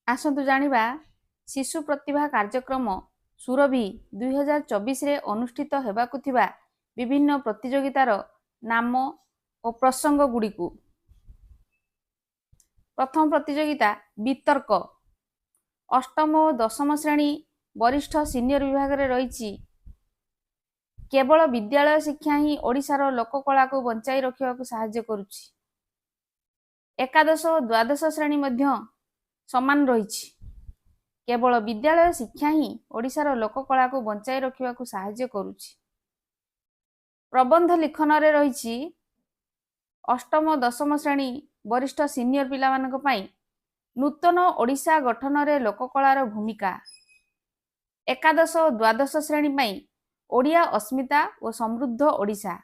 आसतु जानिबा शिशु प्रतिभा कार्यक्रम सुरभि 2024 रे अनुष्ठित हेबाकु थिबा विभिन्न प्रतियोगितार नाम और प्रसंग गुड़िकु। प्रथम प्रतियोगिता वितर्क। अष्टम और दशम श्रेणी वरिष्ठ सीनियर विभाग रे रही केवल विद्यालय शिक्षा ही ओडिशार लोककला को बंचाई रखा साहाय्य करुछि। एकादश और द्वादश श्रेणी मध्य समान रही केवल विद्यालय शिक्षा ही ओडिशार लोककला को बंचाई रखा साहाय्य करुछि। प्रबंध लिखन रे रही अष्टम दशम श्रेणी वरिष्ठ सीनियर पिला मानक पई नूतन ओडिशा गठन रे लोककलार भूमिका। एकादश और द्वादश श्रेणी पई ओडिया अस्मिता और समृद्ध ओडिशा।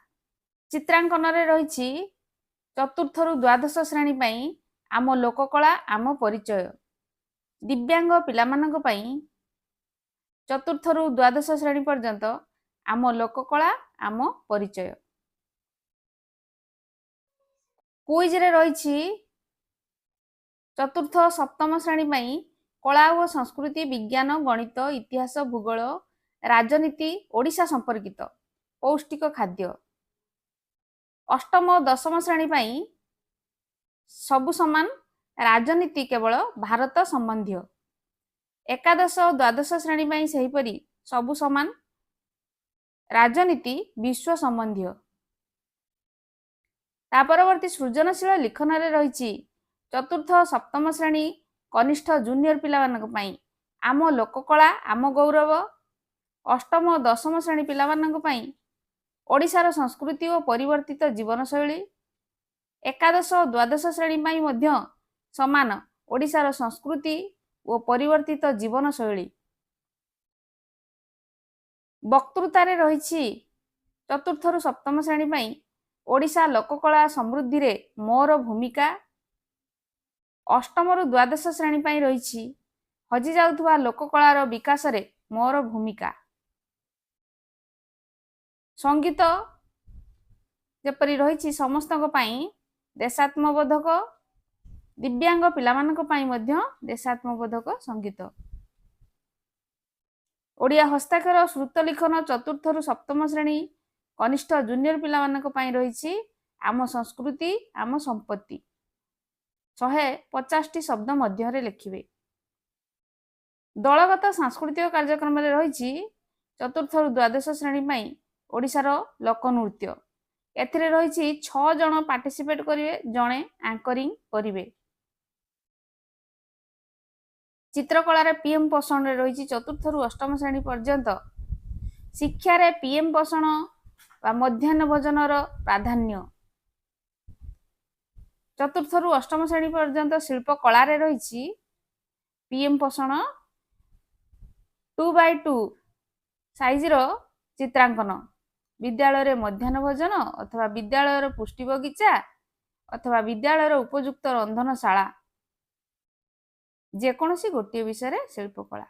चित्रांकन रे रही चतुर्थ रु द्वादश श्रेणी पई आम लोककला आम परिचय। दिव्यांग पिला मानक पई चतुर्थ रु द्वादश श्रेणी पर्यंत आम लोककला आम परिचय। क्विज रे रही चतुर्थ सप्तम श्रेणी पई कला और संस्कृति विज्ञान गणित इतिहास भूगोल राजनीति ओडिशा संपर्कित पौष्टिक खाद्य। अष्टम और दशम श्रेणी पई सबु समान राजनीति केवल भारत संबंधी। एकादश और द्वादश श्रेणी पई सेहीपरि सबु समान राजनीति विश्व संबंधी। ता परवर्ती सृजनशील लिखन रे रही चतुर्थ सप्तम श्रेणी कनिष्ठ जूनियर पिला मानक पई आम लोककला आम गौरव। अष्टम और दशम श्रेणी पिला मानक पई ओडिशार संस्कृति और परिवर्तित जीवनशैली। एकादश और द्वादश श्रेणी पई मध्य समान ओडिशार संस्कृति और परिवर्तित जीवनशैली। वक्तृता रे रही चतुर्थ रु सप्तम श्रेणी पई ओडिशा लोककला समृद्धि रे मोर भूमिका। अष्टम रु द्वादश श्रेणी पई रही हजि जाउथुवा लोककलार विकास रे मोर भूमिका। संगीत जेपरि रही समस्तक पई देशात्मबोधक। दिव्यांग पिला मानक पई मध्य देशात्मबोधक संगीत। ओडिया हस्ताक्षर श्रुत लिखन चतुर्थ रु सप्तम श्रेणी कनिष्ठ जूनियर पिला मानक पई रही आम संस्कृति आम संपत्ति 150 शब्द मध्य लिखिबे। दलगत सांस्कृतिक कार्यक्रम रे रही चतुर्थ रु द्वादश श्रेणी पई ओडिशार लोकनृत्य। एथिरे रही 6 जन पार्टिसिपेट करिवे, जणे एंकरिंग करिवे। चित्रकला रे पीएम पोषण रे रही चतुर्थ रु अष्टम श्रेणी पर्यंत। शिक्षा रे पीएम पोषण वा मध्याह्न भोजनर प्राधान्य। चतुर्थ रु अष्टम श्रेणी पर्यंत शिल्पकला रे रही पीएम पोषण 2x2 साइज रो चित्रांकन। विद्यालय रे मध्याह्न भोजन अथवा विद्यालय पुष्टि बगीचा अथवा विद्यालय उपयुक्त रंधनशाला जेकोसी गोटे विषय शिल्पकला।